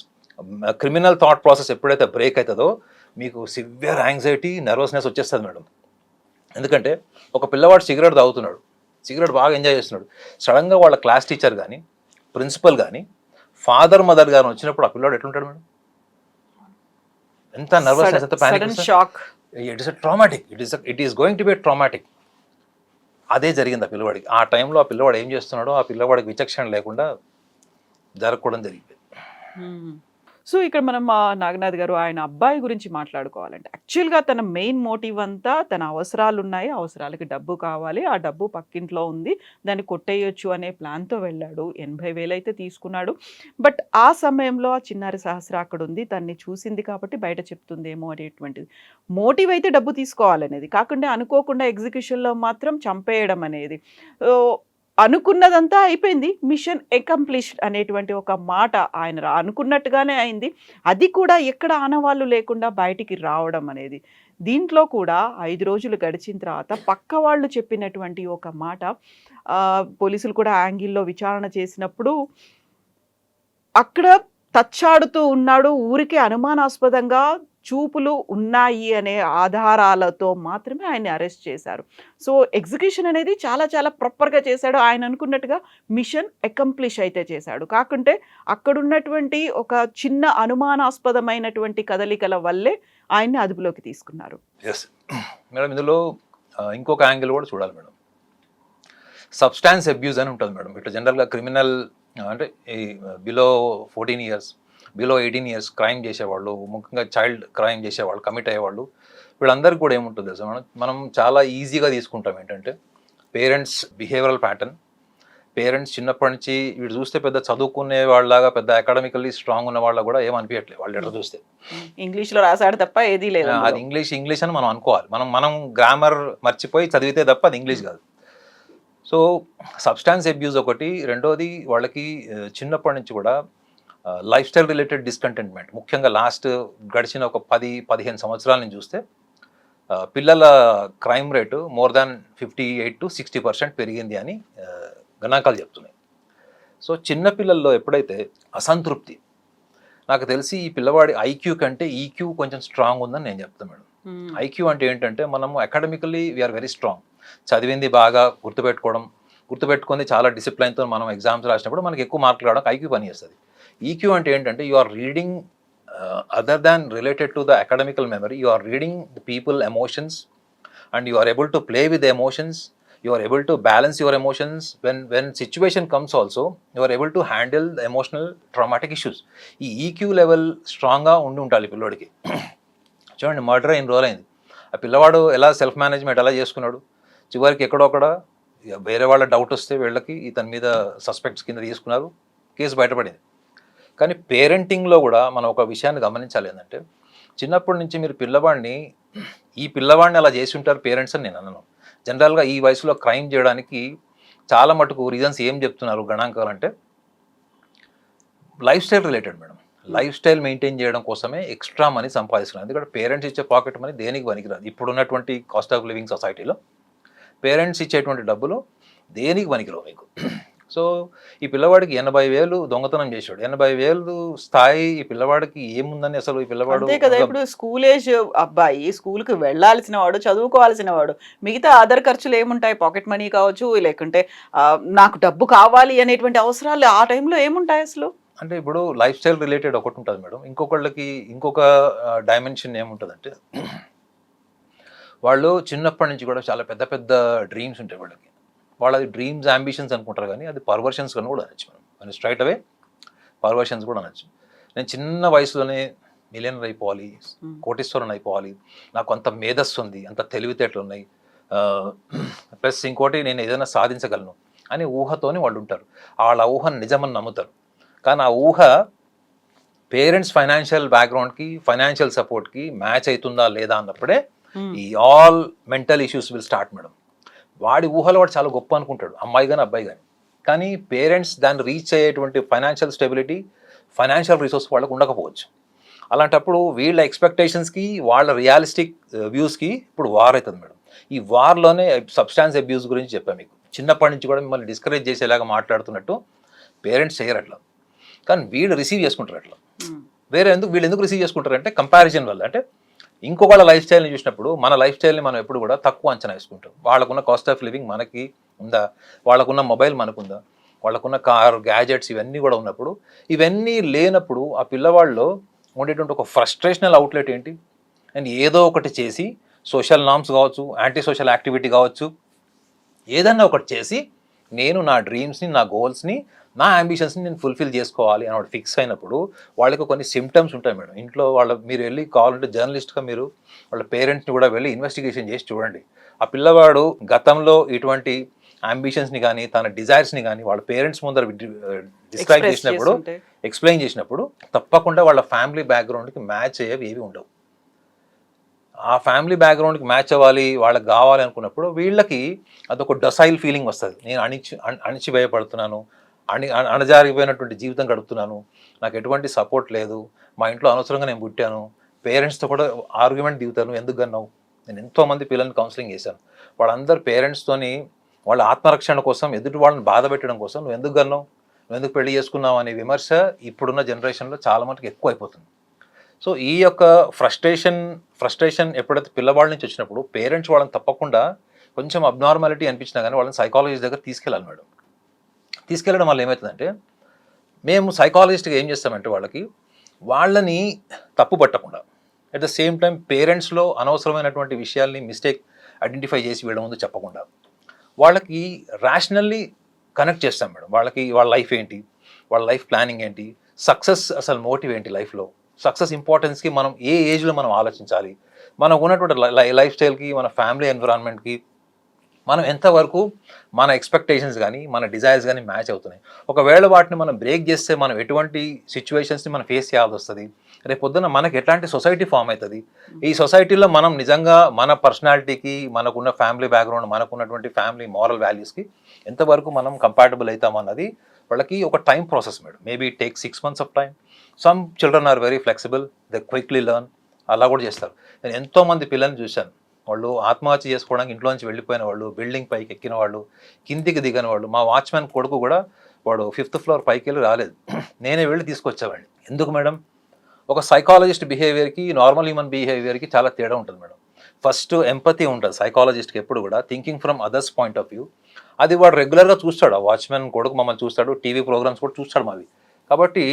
criminal thought process ఎప్పుడైతే బ్రేక్ అవుతుందో మీకు సివియర్ యాంగ్జైటీ, నర్వస్నెస్ వచ్చేస్తుంది మేడం. ఎందుకంటే ఒక పిల్లవాడు సిగరెట్ తాగుతున్నాడు, సిగరెట్ బాగా ఎంజాయ్ చేస్తున్నాడు, సడన్గా వాళ్ళ క్లాస్ టీచర్ కానీ, ప్రిన్సిపల్ కానీ, ఫాదర్ మదర్ గారు వచ్చినప్పుడు ఆ పిల్లవాడు ఎట్లుంటాడు మేడం? ఎంత నర్వస్నెస్, ఎంత panic, shock. It is a traumatic, it is going to be traumatic. అదే జరిగింది ఆ పిల్లవాడికి. ఆ టైంలో ఆ పిల్లవాడు ఏం చేస్తున్నాడో ఆ పిల్లవాడికి విచక్షణ లేకుండా జరగకూడదు జరిగింది. సో ఇక్కడ మనం నాగనాథ్ గారు ఆయన అబ్బాయి గురించి మాట్లాడుకోవాలంటే, యాక్చువల్గా తన మెయిన్ మోటివ్ అంతా తన అవసరాలు ఉన్నాయి, అవసరాలకి డబ్బు కావాలి, ఆ డబ్బు పక్కింట్లో ఉంది, దాన్ని కొట్టేయొచ్చు అనే ప్లాన్తో వెళ్ళాడు. 80,000 అయితే తీసుకున్నాడు. బట్ ఆ సమయంలో ఆ చిన్నారి సహస్ర అక్కడ ఉంది, తన్ని చూసింది కాబట్టి బయట చెప్తుందేమో అనేటువంటిది. మోటివ్ అయితే డబ్బు తీసుకోవాలనేది కాకుండా అనుకోకుండా ఎగ్జిక్యూషన్లో మాత్రం చంపేయడం అనేది. అనుకున్నదంతా అయిపోయింది. మిషన్ అకంప్లిష్డ్ అనేటువంటి ఒక మాట ఆయన అనుకున్నట్టుగానే అయింది. అది కూడా ఎక్కడ ఆనవాళ్ళు లేకుండా బయటికి రావడం అనేది. దీంట్లో కూడా 5 రోజులు గడిచిన తర్వాత పక్క వాళ్ళు చెప్పినటువంటి ఒక మాట పోలీసులు కూడా యాంగిల్‌లో విచారణ చేసినప్పుడు అక్కడ తచ్చాడుతూ ఉన్నాడు. ఊరికే అనుమానాస్పదంగా చూపులు ఉన్నాయి అనే ఆధారాలతో మాత్రమే ఆయన్ని అరెస్ట్ చేశారు. సో, ఎగ్జిక్యూషన్ అనేది చాలా చాలా ప్రాపర్‌గా చేశాడు. ఆయన అనుకున్నట్టుగా మిషన్ అకంప్లిష్ అయితే చేశాడు. కాకుంటే అక్కడున్నటువంటి ఒక చిన్న అనుమానాస్పదమైనటువంటి కదలికల వల్లే ఆయన్ని అదుపులోకి తీసుకున్నారు. ఎస్ మేడం, ఇందులో ఇంకొక యాంగిల్ కూడా చూడాలి మేడం. సబ్స్టాన్స్ అబ్యూజ్ అని ఉంటుంది మేడం. ఇట్లా జనరల్గా క్రిమినల్ అంటే ఈ below 14 years, below 18 years crime చేసేవాళ్ళు, ముఖ్యంగా చైల్డ్ క్రైమ్ చేసేవాళ్ళు, కమిట్ అయ్యేవాళ్ళు, వీళ్ళందరికీ కూడా ఏముంటుంది తెలుసా మేడం, మనం చాలా ఈజీగా తీసుకుంటాం ఏంటంటే పేరెంట్స్ బిహేవియరల్ ప్యాటర్న్. పేరెంట్స్ చిన్నప్పటి నుంచి వీడు చూస్తే పెద్ద చదువుకునే వాళ్ళలాగా, పెద్ద అకాడమికల్లీ స్ట్రాంగ్ ఉన్న వాళ్ళ కూడా ఏం అనిపించట్లేదు వాళ్ళు ఎట్లా చూస్తే. ఇంగ్లీష్‌లో రాసాడు తప్ప ఏదీ లేదు. అది ఇంగ్లీష్ అని మనం అనుకోవాలి. మనం గ్రామర్ మర్చిపోయి చదివితే తప్ప అది ఇంగ్లీష్ కాదు. సో సబ్స్టాన్స్ అబ్యూజ్ ఒకటి. రెండోది వాళ్ళకి చిన్నప్పటి నుంచి కూడా లైఫ్ స్టైల్ రిలేటెడ్ డిస్కంటెంట్మెంట్, ముఖ్యంగా లాస్ట్ గడిచిన ఒక 10-15 సంవత్సరాల నుంచి చూస్తే పిల్లల crime rate more than 58 to 60% పెరిగింది అని గణాంకాలు చెప్తున్నాయి. సో చిన్నపిల్లల్లో ఎప్పుడైతే అసంతృప్తి, నాకు తెలిసి ఈ పిల్లవాడి ఐక్యూ కంటే ఈక్యూ కొంచెం స్ట్రాంగ్ ఉందని నేను చెప్తాను మేడం. ఐక్యూ అంటే ఏంటంటే మనము అకాడమికల్లీ వీఆర్ వెరీ స్ట్రాంగ్, చదివింది బాగా గుర్తుపెట్టుకుంది చాలా డిసిప్లైన్తో మనం ఎగ్జామ్స్ రాసినప్పుడు మనకి ఎక్కువ మార్కులు రావడానికి ఐక్యూ పనిచేస్తుంది. ఈక్యూ అంటే ఏంటంటే you are reading other than related to the academical memory, you are reading the people emotions and you are able to play with emotions, you are able to balance your emotions when situation comes also, you are able to handle the emotional traumatic issues. ఈ EQ level స్ట్రాంగ్గా ఉండాలి పిల్లోడికి. చూడండి, murder అయిన రోజులైంది, ఆ పిల్లవాడు ఎలా సెల్ఫ్ మేనేజ్మెంట్ ఎలా చేసుకున్నాడు, చివరికి ఎక్కడొక్కడ వేరే వాళ్ళ డౌట్ వస్తే వీళ్ళకి ఇతని మీద సస్పెక్ట్స్ కింద తీసుకున్నారు, కేసు బయటపడింది. కానీ పేరెంటింగ్లో కూడా మనం ఒక విషయాన్ని గమనించాలి, ఏంటంటే చిన్నప్పటి నుంచి మీరు ఈ పిల్లవాడిని అలా చేసి ఉంటారు పేరెంట్స్ అని నేను అన్నాను. జనరల్గా ఈ వయసులో క్రైమ్ చేయడానికి చాలా మటుకు రీజన్స్ ఏం చెప్తున్నారు గణాంకాలు అంటే life style related madam. Life style maintain చేయడం కోసమే ఎక్స్ట్రా మనీ సంపాదిస్తున్నారు. ఎందుకంటే పేరెంట్స్ ఇచ్చే పాకెట్ మనీ దేనికి పనికిరాదు. ఇప్పుడున్నటువంటి కాస్ట్ ఆఫ్ లివింగ్ సొసైటీలో పేరెంట్స్ ఇచ్చేటువంటి డబ్బులు దేనికి పనికిరావు మీకు. సో ఈ పిల్లవాడికి 80,000 దొంగతనం చేశాడు. 80,000 స్థాయి ఈ పిల్లవాడికి ఏముందని అసలు ఈ పిల్లవాడు. అంతే కదా, ఇప్పుడు స్కూల్ ఏజ్ అబ్బాయి, స్కూల్కి వెళ్ళాల్సిన వాడు, చదువుకోవాల్సిన వాడు, మిగతా అదర్ ఖర్చులు ఏముంటాయి, పాకెట్ మనీ కావచ్చు, లేకుంటే నాకు డబ్బు కావాలి అనేటువంటి అవసరాలు ఆ టైంలో ఏముంటాయి అసలు. అంటే ఇప్పుడు లైఫ్ స్టైల్ రిలేటెడ్ ఒకటి ఉంటుంది మేడం, ఇంకొకళ్ళకి ఇంకొక డైమెన్షన్ ఏముంటుందంటే వాళ్ళు చిన్నప్పటి నుంచి కూడా చాలా పెద్ద పెద్ద డ్రీమ్స్ ఉంటాయి వాళ్ళకి. వాళ్ళది డ్రీమ్స్ అంబిషన్స్ అనుకుంటారు, కానీ అది పర్వర్షన్స్ కన్నా కూడా అనొచ్చు మనం స్ట్రైట్ అవే పర్వర్షన్స్ కూడా అనొచ్చు. నేను చిన్న వయసులోనే మిలియనర్ అయిపోవాలి, కోటీశ్వరుని అయిపోవాలి, నాకు అంత మేధస్సు ఉంది, అంత తెలివితేటలు ఉన్నాయి, ప్లస్ ఇంకోటి నేను ఏదైనా సాధించగలను అని ఊహతోనే వాళ్ళు ఉంటారు. వాళ్ళ ఊహను నిజమని నమ్ముతారు. కానీ ఆ ఊహ పేరెంట్స్ ఫైనాన్షియల్ బ్యాక్గ్రౌండ్కి, ఫైనాన్షియల్ సపోర్ట్కి మ్యాచ్ అవుతుందా లేదా అన్నప్పుడే ఈ all mental issues will start madam. వాడి ఊహలో వాడు చాలా గొప్ప అనుకుంటాడు, అమ్మాయి కానీ అబ్బాయి కానీ. కానీ పేరెంట్స్ దాన్ని రీచ్ అయ్యేటువంటి ఫైనాన్షియల్ స్టెబిలిటీ, ఫైనాన్షియల్ రిసోర్స్ వాళ్ళకు ఉండకపోవచ్చు. అలాంటప్పుడు వీళ్ళ ఎక్స్పెక్టేషన్స్కి, వాళ్ళ రియలిస్టిక్ వ్యూస్కి ఇప్పుడు వార్ అవుతుంది మేడం. ఈ వార్లోనే సబ్స్టాన్స్ అబ్యూస్ గురించి చెప్పాను మీకు. చిన్నప్పటి నుంచి కూడా మిమ్మల్ని డిస్కరేజ్ చేసేలాగా మాట్లాడుతున్నట్టు పేరెంట్స్ చేయరు అట్లా, కానీ వీళ్ళు రిసీవ్ చేసుకుంటారు అట్లా. వీళ్ళు ఎందుకు రిసీవ్ చేసుకుంటారు అంటే కంపారిజన్ వల్ల. అంటే ఇంకొకళ్ళ లైఫ్ స్టైల్ని చూసినప్పుడు మన లైఫ్ స్టైల్ని మనం ఎప్పుడు కూడా తక్కువ అంచనా వేసుకుంటాం. వాళ్ళకున్న కాస్ట్ ఆఫ్ లివింగ్ మనకి ఉందా, వాళ్ళకున్న మొబైల్ మనకుందా, వాళ్ళకున్న కార్, గ్యాజెట్స్ ఇవన్నీ కూడా ఉన్నప్పుడు, ఇవన్నీ లేనప్పుడు ఆ పిల్లవాళ్ళలో ఉండేటువంటి ఒక ఫ్రస్ట్రేషనల్ అవుట్లెట్ ఏంటి, అండ్ ఏదో ఒకటి చేసి సోషల్ నార్మ్స్ కావచ్చు, యాంటీ సోషల్ యాక్టివిటీ కావచ్చు, ఏదన్నా ఒకటి చేసి నేను నా డ్రీమ్స్ని, నా గోల్స్ని, నా అంబిషన్స్ని నేను ఫుల్ఫిల్ చేసుకోవాలి అని ఫిక్స్ అయినప్పుడు వాళ్ళకి కొన్ని సిమ్టమ్స్ ఉంటాయి మేడం. ఇంట్లో మీరు వెళ్ళి కావాలంటే జర్నలిస్ట్గా మీరు వాళ్ళ పేరెంట్స్ని కూడా వెళ్ళి ఇన్వెస్టిగేషన్ చేసి చూడండి. ఆ పిల్లవాడు గతంలో ఇటువంటి అంబిషన్స్ని కానీ తన డిజైర్స్ని కానీ వాళ్ళ పేరెంట్స్ ముందర డిస్క్రైబ్ చేసినప్పుడు, ఎక్స్ప్లెయిన్ చేసినప్పుడు తప్పకుండా వాళ్ళ ఫ్యామిలీ బ్యాక్గ్రౌండ్కి మ్యాచ్ అయ్యేవి ఏవి ఉండవు. ఆ ఫ్యామిలీ బ్యాక్గ్రౌండ్కి మ్యాచ్ అవ్వాలి, వాళ్ళకి కావాలి అనుకున్నప్పుడు వీళ్ళకి అదొక డొసైల్ ఫీలింగ్ వస్తుంది. నేను అణిచివేయబడుతున్నాను, అణజారిపోయినటువంటి జీవితం గడుపుతున్నాను, నాకు ఎటువంటి సపోర్ట్ లేదు, మా ఇంట్లో అనవసరంగా నేను పుట్టాను, పేరెంట్స్తో కూడా ఆర్గ్యుమెంట్ దిగుతాను, ఎందుకు అన్నావు. నేను ఎంతోమంది పిల్లల్ని కౌన్సిలింగ్ చేశాను, వాళ్ళందరూ పేరెంట్స్తోని వాళ్ళ ఆత్మరక్షణ కోసం, ఎదుటి వాళ్ళని బాధ పెట్టడం కోసం నువ్వు ఎందుకు అన్నావు, నువ్వు ఎందుకు పెళ్లి చేసుకున్నావు అనే విమర్శ ఇప్పుడున్న జనరేషన్లో చాలా మటుకు ఎక్కువ అయిపోతుంది. సో ఈ యొక్క ఫ్రస్ట్రేషన్ ఎప్పుడైతే పిల్లవాళ్ళ నుంచి వచ్చినప్పుడు పేరెంట్స్ వాళ్ళని తప్పకుండా కొంచెం అబ్నార్మాలిటీ అనిపించినా కానీ వాళ్ళని సైకాలజిస్ట్ దగ్గర తీసుకెళ్ళాలి మేడం. తీసుకెళ్ళడం వల్ల ఏమవుతుందంటే, మేము సైకాలజిస్ట్గా ఏం చేస్తామంటే వాళ్ళని తప్పు పట్టకుండా అట్ ద సేమ్ టైం పేరెంట్స్లో అనవసరమైనటువంటి విషయాల్ని మిస్టేక్ ఐడెంటిఫై చేసి వీళ్ళ ముందు చెప్పకుండా వాళ్ళకి ర్యాషనల్లీ కనెక్ట్ చేస్తాం మేడం. వాళ్ళ లైఫ్ ఏంటి, వాళ్ళ లైఫ్ ప్లానింగ్ ఏంటి, సక్సెస్ అసలు మోటివ్ ఏంటి, లైఫ్లో సక్సెస్ ఇంపార్టెన్స్కి మనం ఏ ఏజ్లో మనం ఆలోచించాలి, మనకు ఉన్నటువంటి లైఫ్ స్టైల్కి, మన ఫ్యామిలీ ఎన్విరాన్మెంట్కి మనం ఎంతవరకు మన ఎక్స్పెక్టేషన్స్ కానీ మన డిజైర్స్ కానీ మ్యాచ్ అవుతున్నాయి. ఒకవేళ వాటిని మనం బ్రేక్ చేస్తే మనం ఎటువంటి సిచ్యువేషన్స్ని మనం ఫేస్ చేయాల్సి వస్తుంది, రేపు పొద్దున్న మనకి ఎట్లాంటి సొసైటీ ఫామ్ అవుతుంది, ఈ సొసైటీలో మనం నిజంగా మన పర్సనాలిటీకి, మనకున్న ఫ్యామిలీ బ్యాక్గ్రౌండ్, మనకున్నటువంటి ఫ్యామిలీ మారల్ వాల్యూస్కి ఎంతవరకు మనం కంపాటబుల్ అవుతామన్నది వాళ్ళకి ఒక time process madam. Maybe it take 6 months of time. Some children are very flexible, they quickly learn, అలా కూడా చేస్తారు. నేను ఎంతోమంది పిల్లల్ని చూశాను, వాళ్ళు ఆత్మహత్య చేసుకోవడానికి ఇంట్లో నుంచి వెళ్ళిపోయిన వాళ్ళు, బిల్డింగ్ పైకి ఎక్కిన వాళ్ళు, కిందికి దిగిన వాళ్ళు. మా వాచ్మెన్ కొడుకు కూడా వాడు 5th floor పైకి వెళ్ళి రాలేదు, నేనే వెళ్ళి తీసుకొచ్చేవాడిని. ఎందుకు మేడం, ఒక సైకాలజిస్ట్ బిహేవియర్కి నార్మల్ హ్యూమన్ బిహేవియర్కి చాలా తేడా ఉంటుంది మేడం. ఫస్ట్ ఎంపతి ఉంటుంది సైకాలజిస్ట్కి ఎప్పుడు కూడా, thinking from others point of view. అది వాడు రెగ్యులర్గా చూస్తాడు, ఆ వాచ్మెన్ కొడుకు మమ్మల్ని చూస్తాడు, టీవీ ప్రోగ్రామ్స్ కూడా చూస్తాడు మావి. కాబట్టి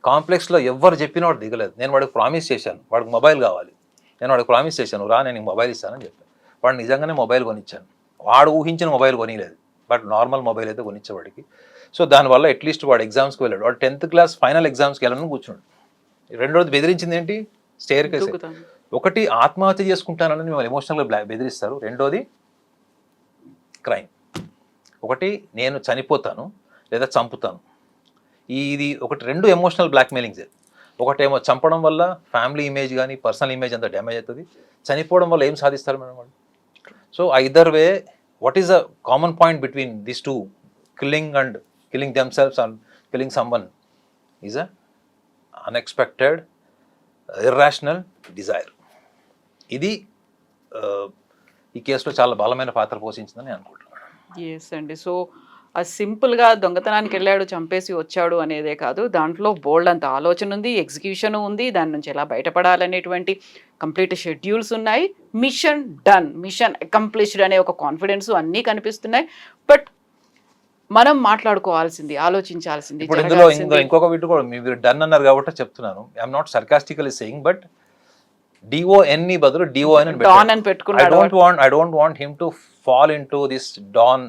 కాంప్లెక్స్లో ఎవరు చెప్పినా వాడు దిగలేదు. నేను వాడికి ప్రామిస్ చేశాను, వాడికి మొబైల్ కావాలి, నేను వాడికి ప్రామిస్ చేశాను, రా నేను మొబైల్ ఇస్తానని చెప్పాను. వాడు నిజంగానే మొబైల్ కొనిచ్చాను. వాడు ఊహించిన మొబైల్ కొనిలేదు, బట్ నార్మల్ మొబైల్ అయితే కొనిచ్చేవాడికి. సో దానివల్ల అట్లీస్ట్ వాడు ఎగ్జామ్స్కి వెళ్ళాడు. వాడు 10th class ఫైనల్ ఎగ్జామ్స్కి వెళ్ళాలని కూర్చున్నాడు. రెండోది బెదిరించింది ఏంటి, స్టేర్ కేసు. ఒకటి ఆత్మహత్య చేసుకుంటానని మిమ్మల్ని ఎమోషనల్గా బెదిరిస్తారు, రెండోది క్రైమ్. ఒకటి నేను చనిపోతాను లేదా చంపుతాను, ఇది ఒకటి, రెండు ఎమోషనల్ బ్లాక్మెయిలింగ్స్. ఒకటేమో చంపడం వల్ల ఫ్యామిలీ ఇమేజ్ కానీ పర్సనల్ ఇమేజ్ అంతా డ్యామేజ్ అవుతుంది, చనిపోవడం వల్ల ఏం సాధిస్తారు మేడం వాళ్ళు. So either way, what is the common point between this two, killing themselves and killing someone is a unexpected irrational desire. ఇది ఈ కేసులో చాలా బలమైన పాత్ర పోషించిందని అనుకుంటున్నాను. ఎస్ అండి. సో అది సింపుల్గా దొంగతనానికి వెళ్ళాడు, చంపేసి వచ్చాడు అనేదే కాదు, దాంట్లో బోల్డ్ అంత ఆలోచన ఉంది, ఎగ్జిక్యూషన్ ఉంది, దాని నుంచి ఎలా బయటపడాలనేటువంటి కంప్లీట్ షెడ్యూల్స్ ఉన్నాయి, మిషన్ డన్, మిషన్ అకంప్లిష్డ్ అనే ఒక కాన్ఫిడెన్స్ అన్నీ కనిపిస్తున్నాయి. బట్ మనం మాట్లాడుకోవాల్సింది, ఆలోచించాల్సింది. ఇప్పుడు ఇందులో ఇంకొక వీటి కూడా మీరు డన్ అన్నారు కాబట్టి చెప్తున్నాను, I'm not sarcastically saying, but DON బదులు DON అని పెట్టుకున్నాడు. I don't want him to fall into this Don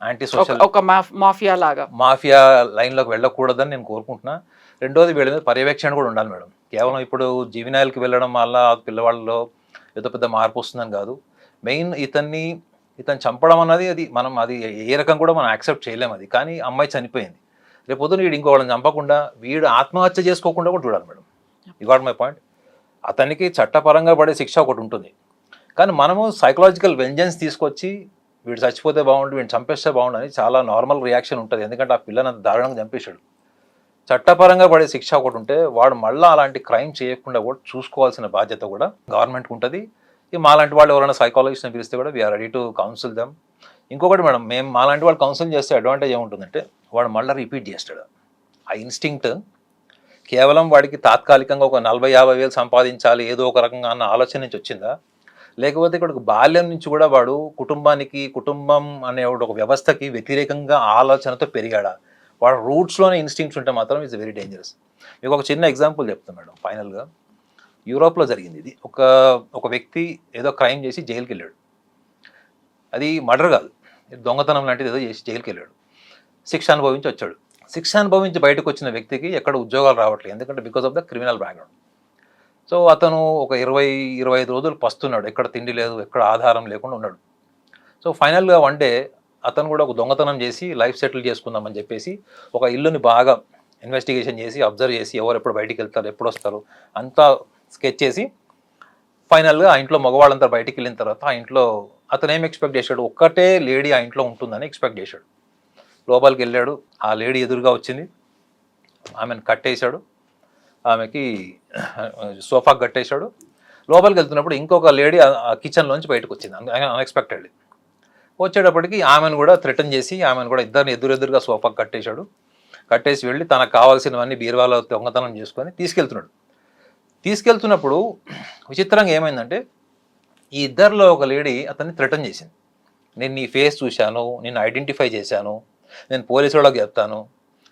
anti social, ఒక మాఫియా లాగా, మాఫియా లైన్లోకి వెళ్ళకూడదని నేను కోరుకుంటున్నా. రెండోది వీళ్ళ మీద పర్యవేక్షణ కూడా ఉండాలి మేడం. కేవలం ఇప్పుడు జీవినాయలకి వెళ్ళడం వల్ల పిల్లవాళ్ళలో ఏదో పెద్ద మార్పు వస్తుందని కాదు, మెయిన్ ఇతను చంపడం అన్నది అది ఏ రకం కూడా మనం యాక్సెప్ట్ చేయలేము. అది కానీ అమ్మాయి చనిపోయింది, రేపు పొద్దున వీడు ఇంకో వాళ్ళని చంపకుండా వీడు ఆత్మహత్య చేసుకోకుండా కూడా చూడాలి madam. You got my point. అతనికి చట్టపరంగా పడే శిక్ష ఒకటి ఉంటుంది, కానీ మనము సైకలాజికల్ వెంజెన్స్ తీసుకొచ్చి వీడు చచ్చిపోతే బాగుండు, వీడిని చంపేస్తే బాగుండు అని చాలా నార్మల్ రియాక్షన్ ఉంటుంది. ఎందుకంటే ఆ పిల్లని అంత దారుణంగా చంపేశాడు. చట్టపరంగా పడే శిక్ష ఒకటి ఉంటే వాడు మళ్ళీ అలాంటి క్రైమ్ చేయకుండా కూడా చూసుకోవాల్సిన బాధ్యత కూడా గవర్నమెంట్కి ఉంటుంది. మాలాంటి వాళ్ళు ఎవరైనా సైకాలజిస్ట్ని పిలిస్తే కూడా we are ready to counsel them. ఇంకొకటి మేడం, మేము మాలాంటి వాళ్ళు కౌన్సిల్ చేస్తే అడ్వాంటేజ్ ఏముంటుందంటే వాడు మళ్ళీ రిపీట్ చేస్తాడు. ఆ ఇన్స్టింక్ట్ కేవలం వాడికి తాత్కాలికంగా ఒక 40-50 వేలు సంపాదించాలి ఏదో ఒక రకంగా అన్న ఆలోచన నుంచి వచ్చిందా, లేకపోతే ఇక్కడ బాల్యం నుంచి కూడా వాడు కుటుంబం అనే ఒక వ్యవస్థకి వ్యతిరేకంగా ఆలోచనతో పెరిగాడా, వాడు రూట్స్లోనే ఇన్స్టింక్ట్స్ ఉంటే మాత్రం ఇట్స్ వెరీ డేంజరస్. మీకు ఒక చిన్న ఎగ్జాంపుల్ చెప్తాను మేడం. ఫైనల్గా యూరోప్లో జరిగింది ఇది. ఒక వ్యక్తి ఏదో క్రైమ్ చేసి జైలుకి వెళ్ళాడు. అది మర్డర్ కాదు, దొంగతనం లాంటిది ఏదో చేసి జైలుకి వెళ్ళాడు. శిక్ష అనుభవించి వచ్చాడు. శిక్ష అనుభవించి బయటకు వచ్చిన వ్యక్తికి ఎక్కడ ఉద్యోగాలు రావట్లేదు, ఎందుకంటే because of the criminal background. So అతను ఒక 20-25 రోజులు పస్తున్నాడు, ఎక్కడ తిండి లేదు, ఎక్కడ ఆధారం లేకుండా ఉన్నాడు. సో ఫైనల్గా వన్ డే అతను కూడా ఒక దొంగతనం చేసి లైఫ్ సెటిల్ చేసుకుందామని చెప్పేసి ఒక ఇల్లుని బాగా ఇన్వెస్టిగేషన్ చేసి అబ్జర్వ్ చేసి ఎవరు ఎప్పుడు బయటికి వెళ్తారు, ఎప్పుడు వస్తారు అంతా స్కెచ్ చేసి ఫైనల్గా ఆ ఇంట్లో మగవాళ్ళంతా బయటికి వెళ్ళిన తర్వాత ఆ ఇంట్లో అతను ఏం ఎక్స్పెక్ట్ చేశాడు, ఒక్కటే లేడీ ఆ ఇంట్లో ఉంటుందని ఎక్స్పెక్ట్ చేశాడు. లోపలికి వెళ్ళాడు, ఆ లేడీ ఎదురుగా వచ్చింది, ఆమెను కట్టేశాడు, ఆమెకి సోఫాకి కట్టేశాడు. లోపలికి వెళ్తున్నప్పుడు ఇంకొక లేడీ ఆ కిచెన్లోంచి బయటకు వచ్చింది అన్ఎక్స్పెక్టెడ్లీ. వచ్చేటప్పటికి ఆమెను కూడా థ్రెటన్ చేసి ఆమెను కూడా ఇద్దరిని ఎదురుగా సోఫాకి కట్టేశాడు. కట్టేసి వెళ్ళి తనకు కావాల్సినవన్నీ బీరువాలో దొంగతనం చేసుకొని తీసుకెళ్తున్నప్పుడు విచిత్రంగా ఏమైందంటే ఈ ఇద్దరిలో ఒక లేడీ అతన్ని థ్రెటన్ చేసింది. నేను నీ ఫేస్ చూశాను, నేను ఐడెంటిఫై చేశాను, నేను పోలీసు వాళ్ళకి చెప్తాను,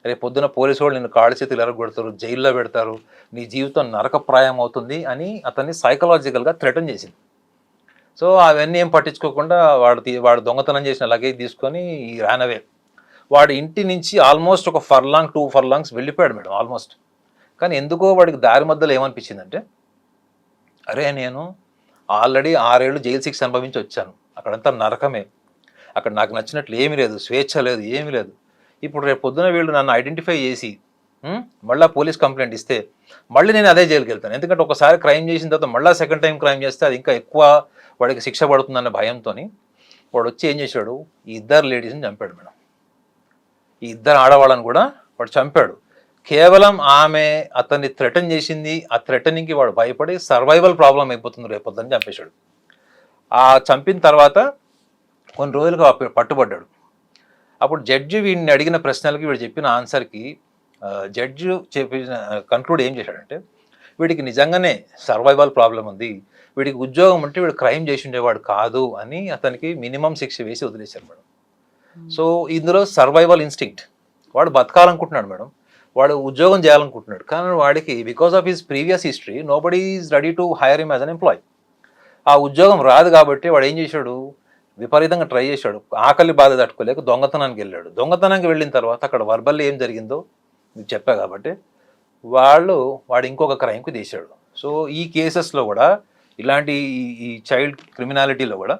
రేపు పొద్దున పోలీసు వాళ్ళు నిన్ను కాళ్ళ చేతులు ఎరగొడతారు, జైల్లో పెడతారు, నీ జీవితం నరకప్రాయం అవుతుంది అని అతన్ని సైకలాజికల్గా థ్రెటన్ చేసింది. సో అవన్నీ ఏం పట్టించుకోకుండా వాడు దొంగతనం చేసిన లగేజ్ తీసుకొని ర్యాన్ అవే. వాడి ఇంటి నుంచి ఆల్మోస్ట్ ఒక 2 ఫర్లాంగ్స్ వెళ్ళిపోయాడు మేడం ఆల్మోస్ట్. కానీ ఎందుకో వాడికి దారి మధ్యలో ఏమనిపించిందంటే, అరే నేను ఆల్రెడీ 6 ఏళ్ళు జైలు శిక్ష అనుభవించి వచ్చాను, అక్కడంతా నరకమే, అక్కడ నాకు నచ్చినట్లు ఏమీ లేదు, స్వేచ్ఛ లేదు, ఏమీ లేదు. ఇప్పుడు రేపు పొద్దున వీళ్ళు నన్ను ఐడెంటిఫై చేసి మళ్ళీ పోలీస్ కంప్లైంట్ ఇస్తే మళ్ళీ నేను అదే జైలుకి వెళ్తాను. ఎందుకంటే ఒకసారి క్రైమ్ చేసిన తర్వాత మళ్ళీ సెకండ్ టైం క్రైమ్ చేస్తే అది ఇంకా ఎక్కువ వాడికి శిక్ష పడుతుందన్న భయంతో వాడు వచ్చి ఏం చేశాడు, ఈ ఇద్దరు లేడీస్ని చంపాడు మేడం. ఈ ఇద్దరు ఆడవాళ్ళని కూడా వాడు చంపాడు. కేవలం ఆమె అతన్ని థ్రెటన్ చేసింది, ఆ థ్రెటనింగ్కి వాడు భయపడి సర్వైవల్ ప్రాబ్లం అయిపోతుంది రేపొద్దని చంపేశాడు. ఆ చంపిన తర్వాత కొన్ని రోజులుగా పట్టుబడ్డాడు. అప్పుడు జడ్జి వీడిని అడిగిన ప్రశ్నలకి వీడు చెప్పిన ఆన్సర్కి జడ్జి చెప్పిన కన్క్లూడ్ ఏం చేశాడంటే, వీడికి నిజంగానే సర్వైవల్ ప్రాబ్లం ఉంది, వీడికి ఉద్యోగం ఉంటే వీడు క్రైమ్ చేసి ఉండేవాడు కాదు అని అతనికి మినిమం శిక్ష వేసి వదిలేశారు మేడం. సో ఇందులో సర్వైవల్ ఇన్స్టింక్ట్, వాడు బతకాలనుకుంటున్నాడు మేడం, వాడు ఉద్యోగం చేయాలనుకుంటున్నాడు, కానీ వాడికి because of his previous history nobody is ready to hire him as an employ. ఆ ఉద్యోగం రాదు కాబట్టి వాడు ఏం చేశాడు, విపరీతంగా ట్రై చేశాడు, ఆకలి బాధ తట్టుకోలేక దొంగతనానికి వెళ్ళాడు. దొంగతనానికి వెళ్ళిన తర్వాత అక్కడ వర్బల్ ఏం జరిగిందో మీకు చెప్పా కాబట్టి వాడు ఇంకొక క్రైమ్కి తీశాడు. సో ఈ కేసెస్లో కూడా ఇలాంటి ఈ చైల్డ్ క్రిమినాలిటీలో కూడా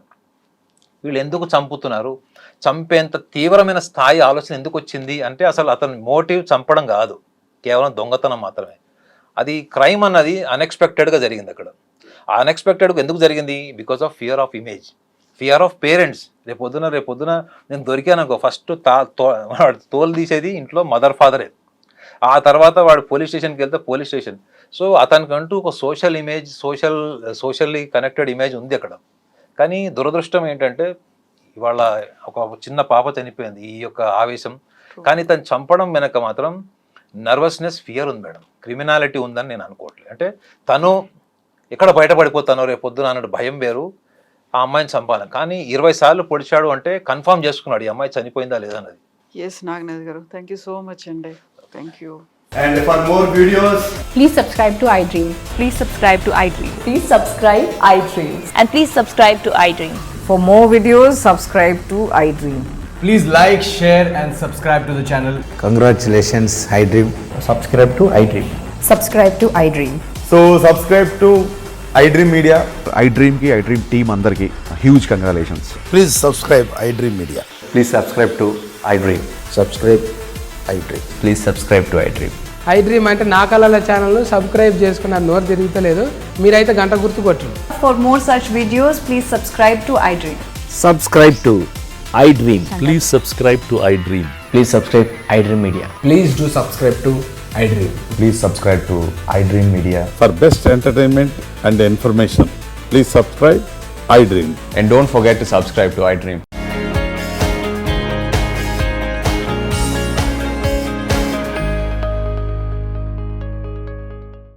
వీళ్ళు ఎందుకు చంపుతున్నారు, చంపేంత తీవ్రమైన స్థాయి ఆలోచన ఎందుకు వచ్చింది అంటే అసలు అతని మోటివ్ చంపడం కాదు, కేవలం దొంగతనం మాత్రమే. అది క్రైమ్ అన్నది అన్ఎక్స్పెక్టెడ్గా జరిగింది అక్కడ. ఆ అన్ఎక్స్పెక్టెడ్గా ఎందుకు జరిగింది, because of fear of image, fear of parents. రేపొద్దున నేను దొరికానుకో ఫస్ట్ వాడు తోలు తీసేది ఇంట్లో మదర్ ఫాదరే, ఆ తర్వాత వాడు పోలీస్ స్టేషన్కి వెళ్తే పోలీస్ స్టేషన్. సో అతనికంటూ ఒక social image, socially connected image ఉంది అక్కడ. కానీ దురదృష్టం ఏంటంటే ఇవాళ ఒక చిన్న పాప చనిపోయింది ఈ యొక్క ఆవేశం. కానీ తను చంపడం వెనక మాత్రం నర్వస్నెస్, ఫియర్ ఉంది మేడం, క్రిమినాలిటీ ఉందని నేను అనుకోవట్లేదు. అంటే తను ఎక్కడ బయటపడిపోతానో రేపు పొద్దున అన్నట్టు భయం వేరు, ఆ అమ్మాయిని చంపాలని. కానీ 20 సార్లు పొడిచాడు అంటే కన్ఫర్మ్ చేసుకున్నాడు ఈ అమ్మాయి చనిపోయిందా లేదా అన్నది. ఎస్ నాగనాథ్ గారు, థ్యాంక్ యూ సో మచ్ అండి. Thank you. And for more videos, Please subscribe to iDream. Please subscribe to iDream. Please subscribe iDream. And please subscribe to iDream. For more videos, subscribe to iDream. please like, share and subscribe to the channel. Congratulations, iDream. Subscribe to iDream. Subscribe to iDream. So subscribe to iDream Media. iDream ki iDream team andarki huge congratulations. Please subscribe iDream Media. Please subscribe to iDream. Subscribe iDream. Please subscribe to iDream. iDream అంటే నా కళల channel subscribe చేసుకున్న నోరు తిరుగుతలేదు, మీరైతే గంట గుర్తు కొట్టండి. For more such videos, please subscribe to iDream. Subscribe to iDream. Please subscribe to iDream. Please subscribe iDream Media. Please do subscribe to iDream. Please subscribe to iDream Media. For best entertainment and information, please subscribe iDream. And don't forget to subscribe to iDream.